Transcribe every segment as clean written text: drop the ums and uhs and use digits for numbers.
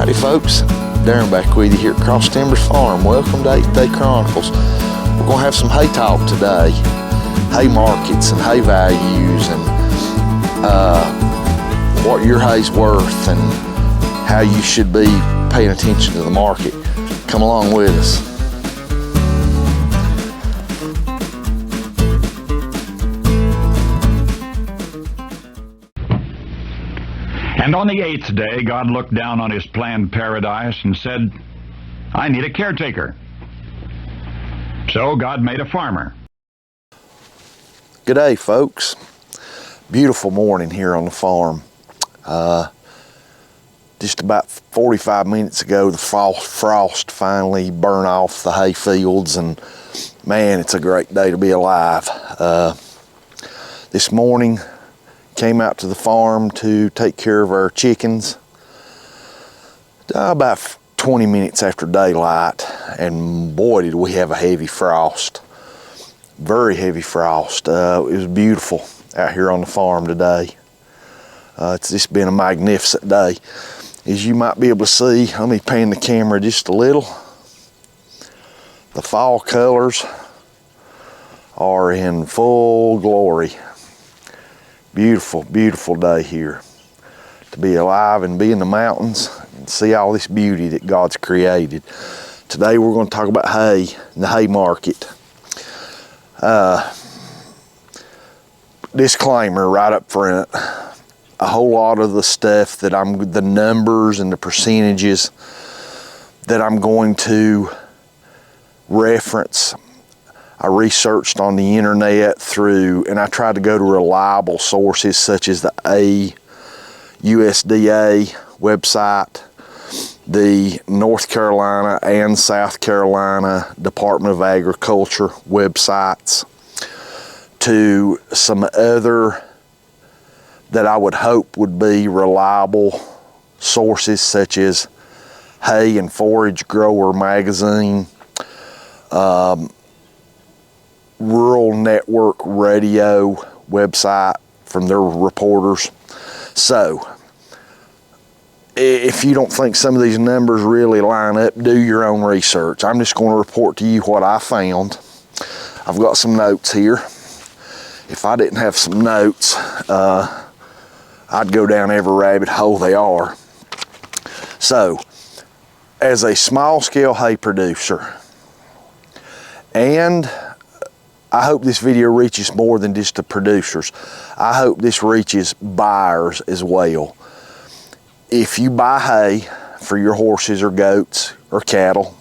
Howdy folks, Darren back with you here at Cross Timbers Farm. Welcome to 8th Day Chronicles. We're going to have some hay talk today. Hay markets and hay values and what your hay's worth and how you should be paying attention to the market. Come along with us. And on the 8th day, God looked down on his planned paradise and said, I need a caretaker. So God made a farmer. Good day, folks. Beautiful morning here on the farm. Just about 45 minutes ago, the frost finally burned off the hay fields, and man, it's a great day to be alive. This morning, came out to the farm to take care of our chickens about 20 minutes after daylight, and boy did we have a heavy frost. Very heavy frost. It was beautiful out here on the farm today. It's just been a magnificent day. As you might be able to see, let me pan the camera just a little. The fall colors are in full glory. Beautiful, beautiful day here to be alive and be in the mountains and see all this beauty that God's created. Today we're going to talk about hay and the hay market. Disclaimer right up front, a whole lot of the stuff that the numbers and the percentages that I'm going to reference, I researched on the internet and I tried to go to reliable sources such as the USDA website, the North Carolina and South Carolina Department of Agriculture websites, to some other that I would hope would be reliable sources such as Hay and Forage Grower Magazine, Rural Network Radio website from their reporters. So if you don't think some of these numbers really line up, do your own research. I'm just going to report to you what I found. I've got some notes here. If I didn't have some notes, I'd go down every rabbit hole they are. So, as a small-scale hay producer, and I hope this video reaches more than just the producers. I hope this reaches buyers as well. If you buy hay for your horses or goats or cattle,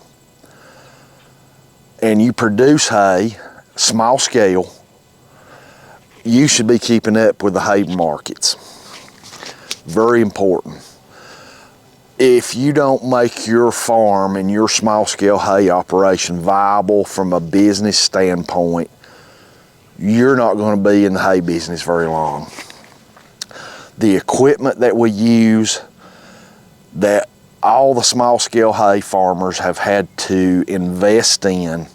and you produce hay, small scale, you should be keeping up with the hay markets. Very important. If you don't make your farm and your small scale hay operation viable from a business standpoint, you're not going to be in the hay business very long. The equipment that we use, that all the small scale hay farmers have had to invest in,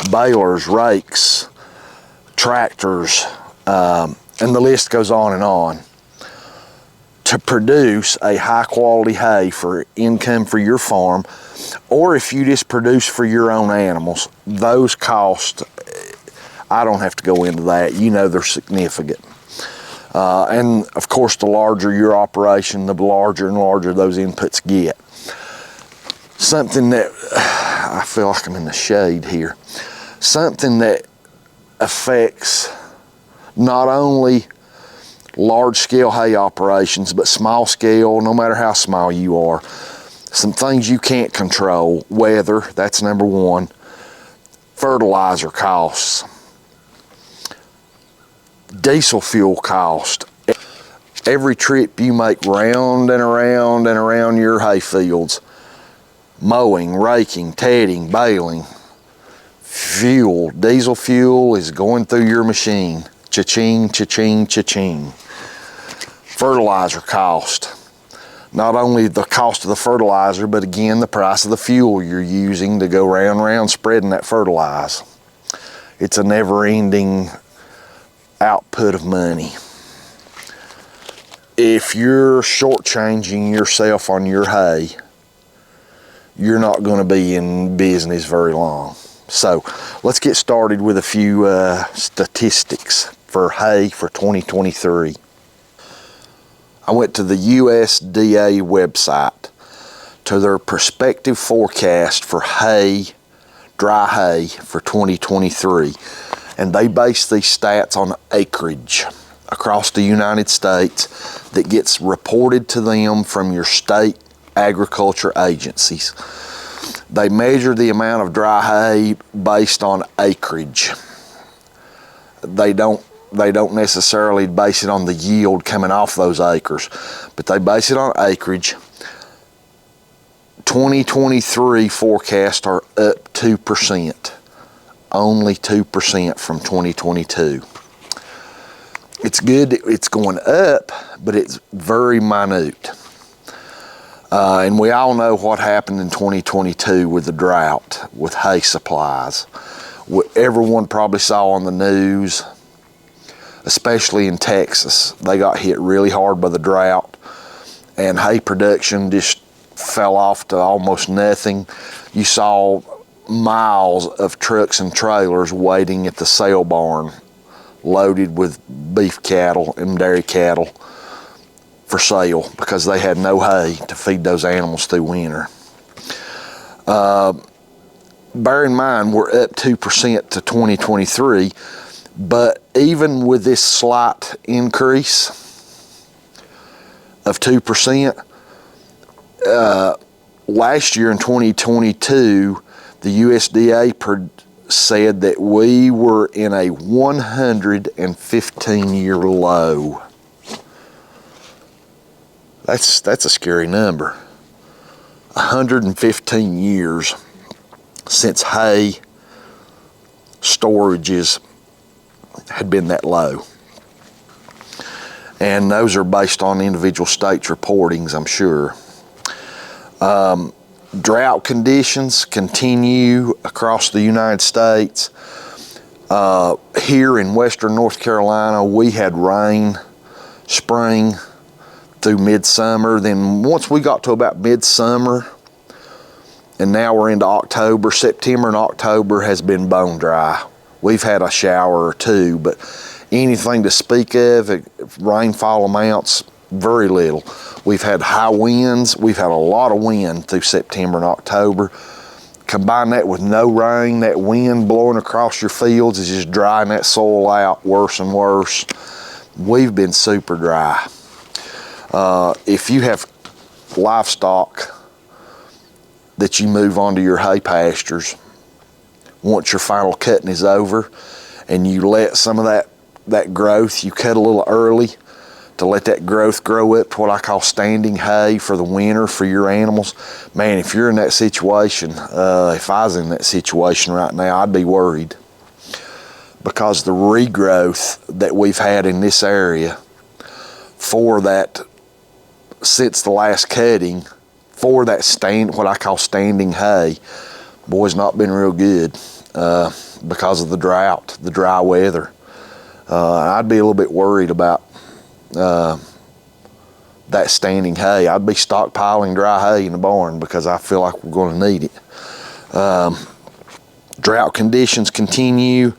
balers, rakes, tractors, and the list goes on, to produce a high quality hay for income for your farm, or if you just produce for your own animals, those costs, I don't have to go into that. You know they're significant. And of course, the larger your operation, the larger and larger those inputs get. Something that, I feel like I'm in the shade here, something that affects not only large scale hay operations, but small scale, no matter how small you are. Some things you can't control: weather, that's number one, fertilizer costs, diesel fuel cost. Every trip you make round and around and around your hay fields, mowing, raking, tedding, baling, fuel, diesel fuel is going through your machine. Cha-ching, cha-ching, cha-ching. Fertilizer cost. Not only the cost of the fertilizer, but again, the price of the fuel you're using to go round and round spreading that fertilizer. It's a never-ending output of money. If you're shortchanging yourself on your hay, you're not going to be in business very long. So let's get started with a few statistics for hay for 2023. I went to the USDA website to their prospective forecast for hay, dry hay for 2023. And they base these stats on acreage across the United States that gets reported to them from your state agriculture agencies. They measure the amount of dry hay based on acreage. They don't necessarily base it on the yield coming off those acres, but they base it on acreage. 2023 forecasts are up 2%, only 2% from 2022. It's good that it's going up, but it's very minute. And we all know what happened in 2022 with the drought, with hay supplies. Everyone probably saw on the news, especially in Texas, they got hit really hard by the drought, and hay production just fell off to almost nothing. You saw miles of trucks and trailers waiting at the sale barn, loaded with beef cattle and dairy cattle for sale because they had no hay to feed those animals through winter. Bear in mind, we're up 2% to 2023, but even with this slight increase of 2%, last year in 2022, the USDA said that we were in a 115-year low. That's a scary number. 115 years since hay storages had been that low. And those are based on individual states' reportings, I'm sure. Drought conditions continue across the United States. Here in western North Carolina, we had rain spring through midsummer. Then once we got to about midsummer, and now we're into October, September and October has been bone dry. We've had a shower or two, but anything to speak of, rainfall amounts, very little. We've had high winds. We've had a lot of wind through September and October. Combine that with no rain, that wind blowing across your fields is just drying that soil out worse and worse. We've been super dry. If you have livestock that you move onto your hay pastures, once your final cutting is over, and you let some of that growth, you cut a little early to let that growth grow up to what I call standing hay for the winter for your animals. Man, if you're in that situation, if I was in that situation right now, I'd be worried, because the regrowth that we've had in this area for that, since the last cutting, for that what I call standing hay, boy, it's not been real good because of the drought, the dry weather. I'd be a little bit worried about that standing hay. I'd be stockpiling dry hay in the barn because I feel like we're going to need it. Drought conditions continue.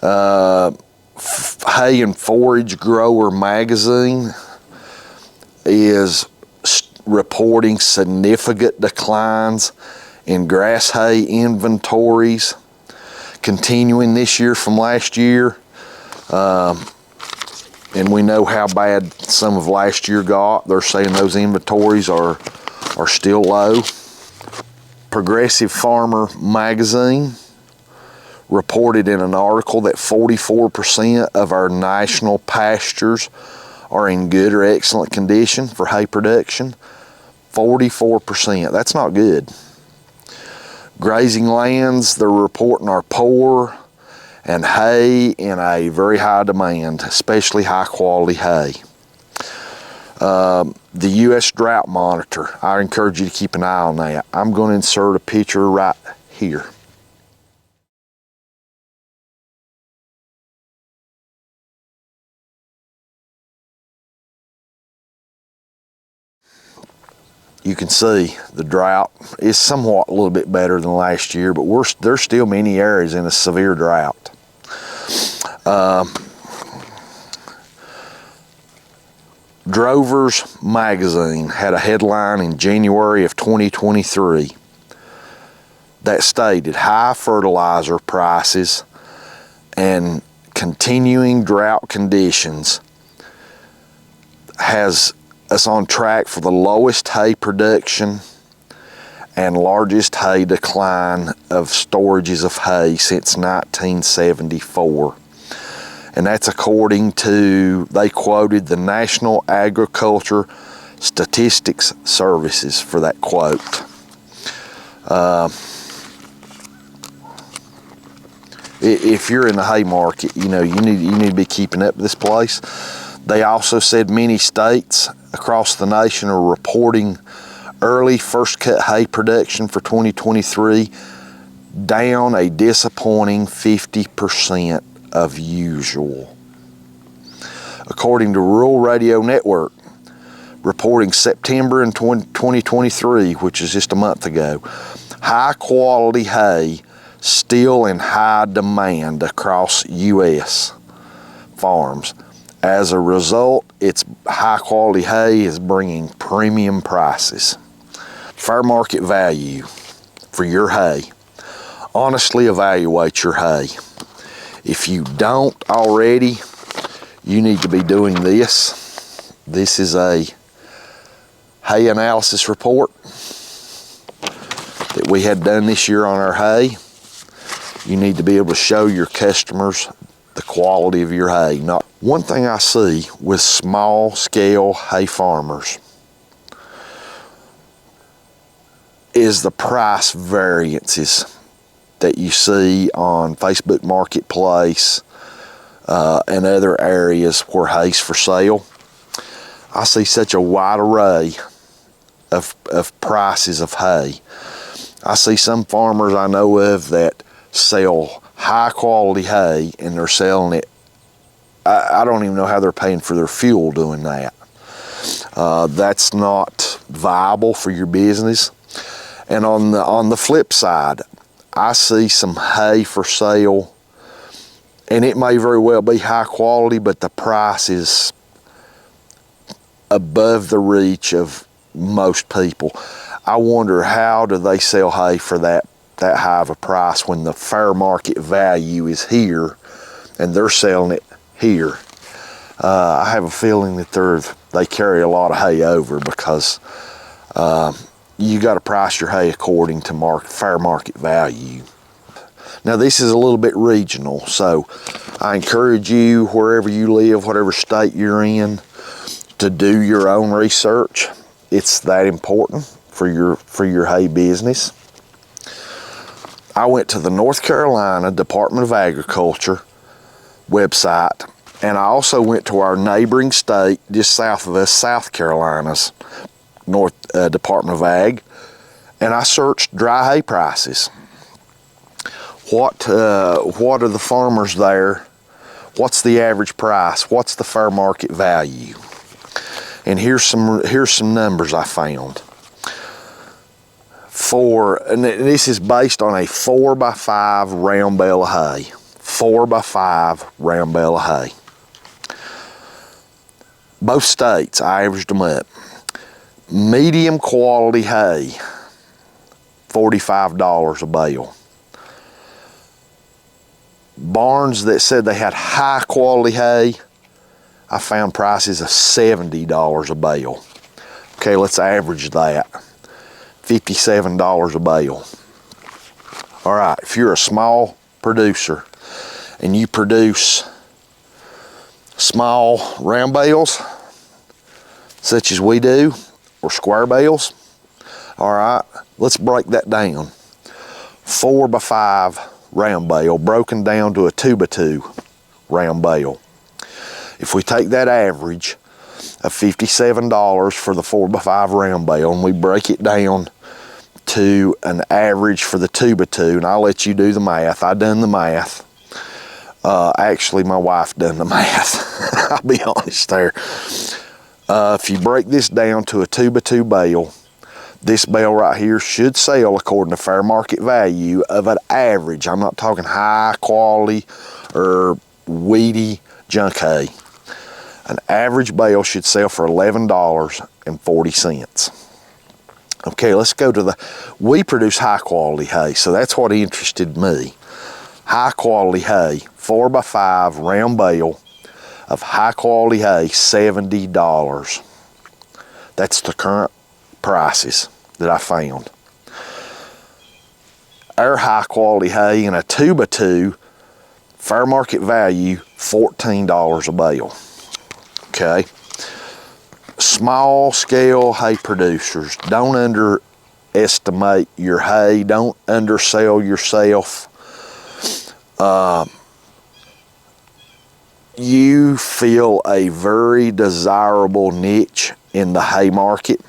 Hay and Forage Grower magazine is reporting significant declines in grass hay inventories continuing this year from last year. And we know how bad some of last year got. They're saying those inventories are still low. Progressive Farmer magazine reported in an article that 44% of our national pastures are in good or excellent condition for hay production. 44%, that's not good. Grazing lands, they're reporting, are poor, and hay in a very high demand, especially high quality hay. The U.S. Drought Monitor, I encourage you to keep an eye on that. I'm going to insert a picture right here. you can see the drought is somewhat a little bit better than last year, but there's still many areas in a severe drought. Drovers Magazine had a headline in January of 2023 that stated high fertilizer prices and continuing drought conditions has us on track for the lowest hay production and largest hay decline of storages of hay since 1974. And that's according to, they quoted the National Agriculture Statistics Services for that quote. If you're in the hay market, you need to be keeping up with this place. They also said many states across the nation are reporting early first cut hay production for 2023 down a disappointing 50% of usual. According to Rural Radio Network, reporting September in 2023, which is just a month ago, high quality hay still in high demand across U.S. farms. As a result, its high quality hay is bringing premium prices. Fair market value for your hay. Honestly evaluate your hay. If you don't already, you need to be doing this. This is a hay analysis report that we had done this year on our hay. You need to be able to show your customers the quality of your hay. One thing I see with small scale hay farmers is the price variances that you see on Facebook Marketplace and other areas where hay's for sale. I see such a wide array of prices of hay. I see some farmers I know of that sell high quality hay and they're selling it. I don't even know how they're paying for their fuel doing that. That's not viable for your business. And on the flip side, I see some hay for sale, and it may very well be high quality, but the price is above the reach of most people. I wonder, how do they sell hay for that high of a price when the fair market value is here and they're selling it here? I have a feeling that they carry a lot of hay over, because you got to price your hay according to fair market value. Now this is a little bit regional, so I encourage you, wherever you live, whatever state you're in, to do your own research. It's that important for your hay business. I went to the North Carolina Department of Agriculture website, and I also went to our neighboring state just south of us, South Carolina's Department of Ag, and I searched dry hay prices. What are the farmers there? What's the average price? What's the fair market value? And here's some numbers I found. And this is based on a 4x5 round bale of hay. 4x5 round bale of hay. Both states, I averaged them up. Medium quality hay, $45 a bale. Barns that said they had high quality hay, I found prices of $70 a bale. Okay, let's average that. $57 a bale. All right, if you're a small producer and you produce small round bales, such as we do, or square bales, all right, let's break that down. 4x5 round bale broken down to a 2x2 round bale. If we take that average of $57 for the 4x5 round bale and we break it down to an average for the 2x2, and I'll let you do the math. I done the math. Actually, my wife done the math. I'll be honest there. If you break this down to a 2x2 bale, This bale right here should sell according to fair market value of an average. I'm not talking high quality or weedy junk hay. An average bale should sell for $11.40. Okay, let's go to we produce high quality hay, so that's what interested me. High quality hay, 4x5 round bale of high quality hay, $70. That's the current prices that I found. Our high quality hay in a 2x2, fair market value, $14 a bale. Okay. Small scale hay producers, don't underestimate your hay, don't undersell yourself. You fill a very desirable niche in the hay market.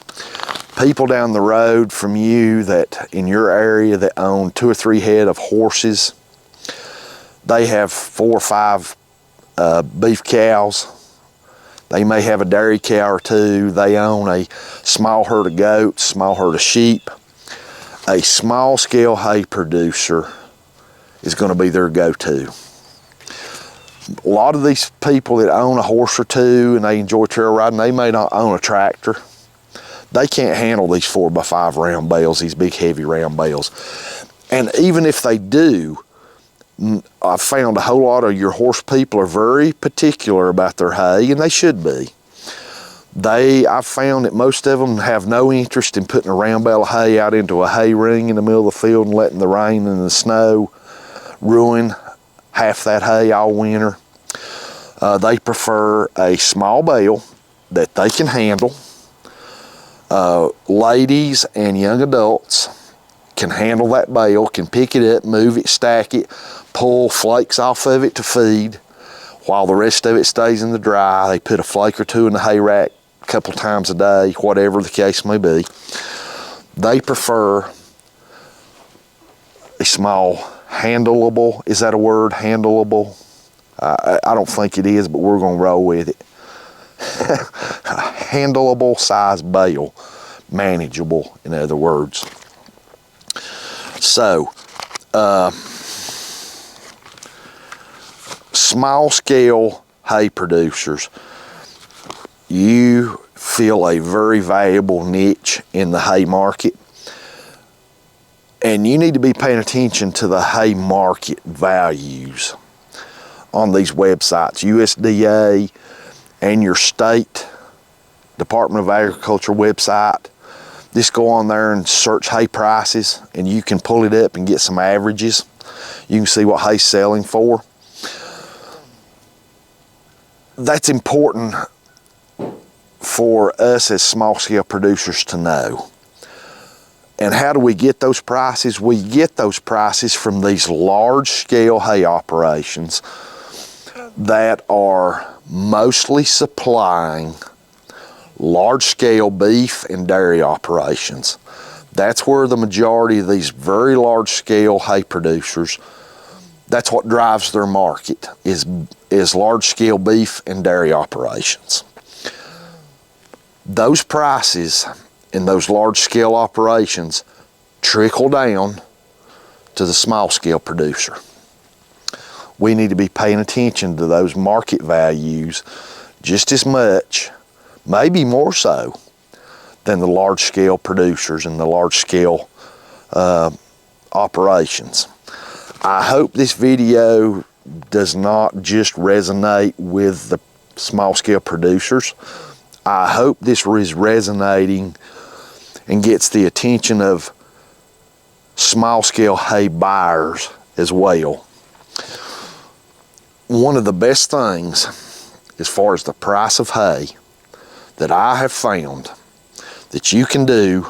People down the road from you that in your area that own 2 or 3 head of horses, they have 4 or 5 beef cows. They may have a dairy cow or 2. They own a small herd of goats, small herd of sheep. A small scale hay producer is going to be their go-to. A lot of these people that own a horse or 2 and they enjoy trail riding, they may not own a tractor. They can't handle these 4x5 round bales, these big heavy round bales. And even if they do, I've found a whole lot of your horse people are very particular about their hay, and they should be. I've found that most of them have no interest in putting a round bale of hay out into a hay ring in the middle of the field and letting the rain and the snow ruin half that hay all winter. They prefer a small bale that they can handle. Ladies and young adults can handle that bale, can pick it up, move it, stack it, pull flakes off of it to feed while the rest of it stays in the dry. They put a flake or 2 in the hay rack a couple times a day, whatever the case may be. They prefer a small handleable, is that a word, handleable? I don't think it is, but we're going to roll with it. Handleable size bale, manageable in other words. So, small scale hay producers, you fill a very valuable niche in the hay market, and you need to be paying attention to the hay market values on these websites, USDA and your state Department of Agriculture website. Just go on there and search hay prices, and you can pull it up and get some averages. You can see what hay's selling for. That's important for us as small scale producers to know. And how do we get those prices? We get those prices from these large scale hay operations that are mostly supplying large scale beef and dairy operations. That's where the majority of these very large scale hay producers, that's what drives their market, is large scale beef and dairy operations. Those prices in those large scale operations trickle down to the small scale producer. We need to be paying attention to those market values just as much, maybe more so, than the large scale producers and the large scale operations. I hope this video does not just resonate with the small scale producers. I hope this is resonating and gets the attention of small scale hay buyers as well. One of the best things as far as the price of hay that I have found that you can do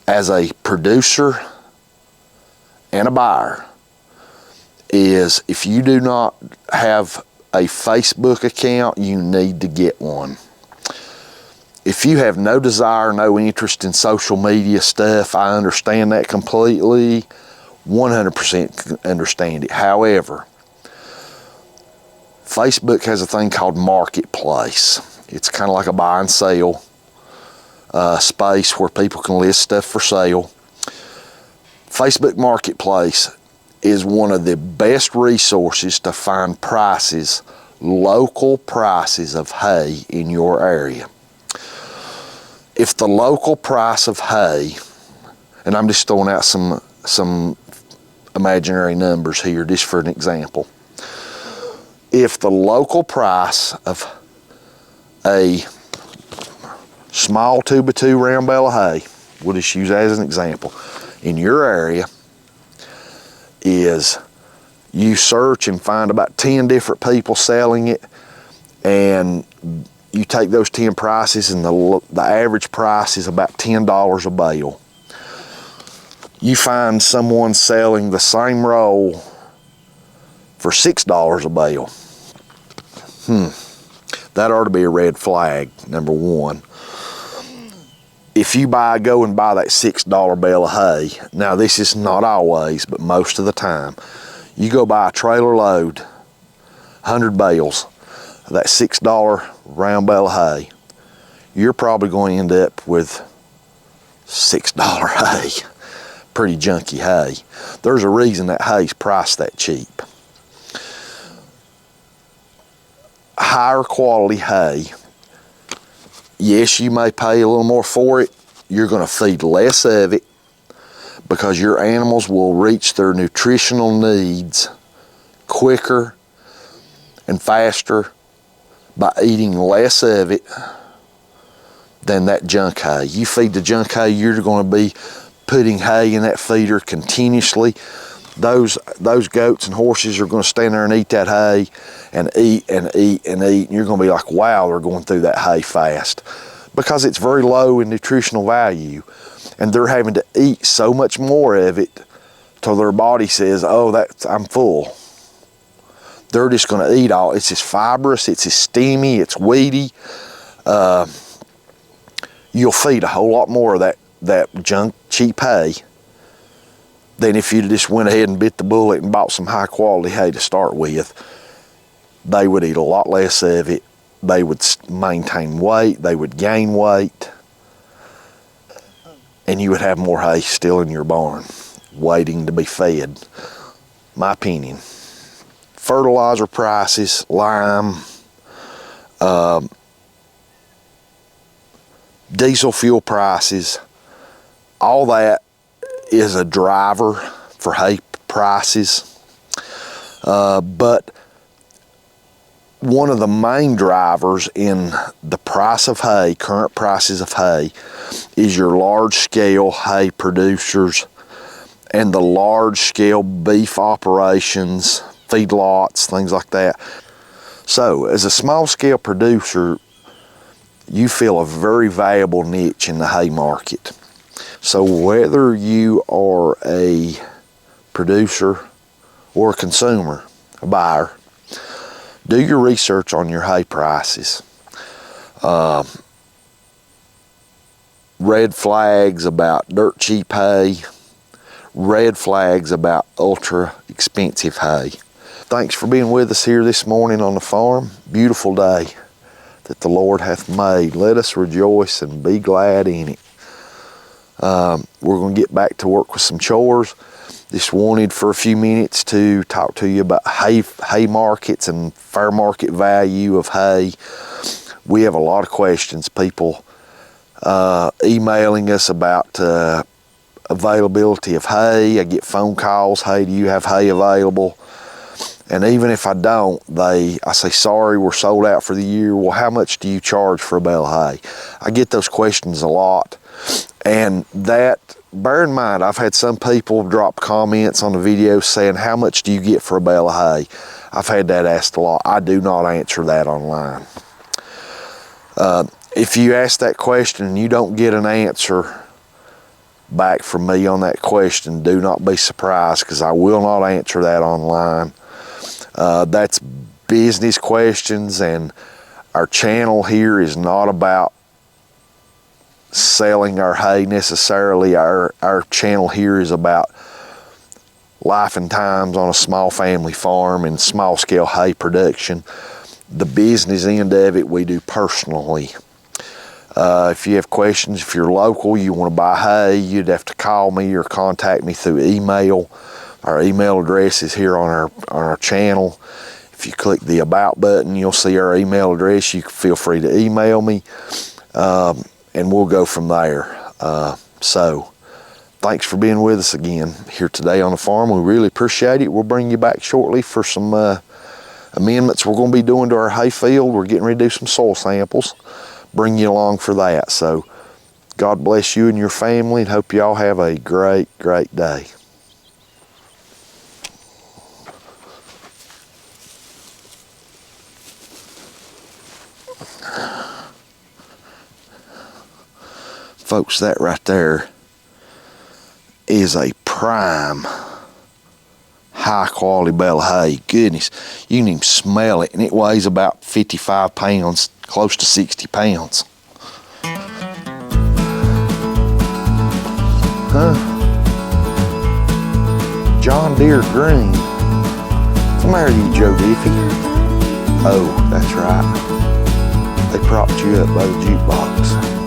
as a producer and a buyer is, if you do not have a Facebook account, you need to get one. If you have no desire, no interest in social media stuff, I understand that completely, 100% understand it. However, Facebook has a thing called Marketplace. It's kind of like a buy and sell space where people can list stuff for sale. Facebook Marketplace is one of the best resources to find prices, local prices of hay in your area. If the local price of hay, and I'm just throwing out some imaginary numbers here just for an example. If the local price of a small 2x2 round bale of hay, we'll just use that as an example, in your area is, you search and find about 10 different people selling it, and you take those 10 prices and the average price is about $10 a bale. You find someone selling the same roll for $6 a bale. That ought to be a red flag, number one. If you go and buy that $6 bale of hay, now this is not always, but most of the time, you go buy a trailer load, 100 bales, of that $6 round bale of hay, you're probably going to end up with $6 hay. Pretty junky hay. There's a reason that hay's priced that cheap. Higher quality hay, yes, you may pay a little more for it. You're going to feed less of it because your animals will reach their nutritional needs quicker and faster by eating less of it than that junk hay. You feed the junk hay, you're going to be putting hay in that feeder continuously. Those goats and horses are going to stand there and eat that hay and eat and eat and eat, and you're going to be like, wow, they're going through that hay fast, because it's very low in nutritional value, and they're having to eat so much more of it till their body says, oh, I'm full. They're just going to eat all. It's just fibrous, it's just steamy, it's weedy. You'll feed a whole lot more of that junk cheap hay than if you just went ahead and bit the bullet and bought some high quality hay to start with. They would eat a lot less of it. They would maintain weight, they would gain weight, and you would have more hay still in your barn waiting to be fed. My opinion. Fertilizer prices, lime, diesel fuel prices, all that is a driver for hay prices. But one of the main drivers in the price of hay, current prices of hay, is your large scale hay producers and the large scale beef operations, feedlots, things like that. So as a small scale producer, you fill a very valuable niche in the hay market. So whether you are a producer or a consumer, a buyer, do your research on your hay prices. Red flags about dirt cheap hay, red flags about ultra expensive hay. Thanks for being with us here this morning on the farm. Beautiful day that the Lord hath made. Let us rejoice and be glad in it. We're going to get back to work with some chores. Just wanted for a few minutes to talk to you about hay markets and fair market value of hay. We have a lot of questions. People emailing us about availability of hay. I get phone calls, hey, do you have hay available? And even if I don't, I say, sorry, we're sold out for the year. Well, how much do you charge for a bale of hay? I get those questions a lot. And that, bear in mind, I've had some people drop comments on the video saying, how much do you get for a bale of hay? I've had that asked a lot. I do not answer that online. If you ask that question and you don't get an answer back from me on that question, do not be surprised, because I will not answer that online. That's business questions, and our channel here is not about selling our hay necessarily. Our channel here is about life and times on a small family farm and small scale hay production. The business end of it we do personally. If you have questions, if you're local, you want to buy hay, you'd have to call me or contact me through email. Our email address is here on our channel. If you click the About button, you'll see our email address. You can feel free to email me, and we'll go from there. So, thanks for being with us again here today on the farm. We really appreciate it. We'll bring you back shortly for some amendments we're going to be doing to our hay field. We're getting ready to do some soil samples. Bring you along for that. So, God bless you and your family, and hope you all have a great, great day. Folks, that right there is a prime high quality bale of hay. Goodness, you can even smell it, and it weighs about 55 pounds, close to 60 pounds. Huh? John Deere Green. What's the matter with you, Joe Diffie? Oh, that's right. They propped you up by the jukebox.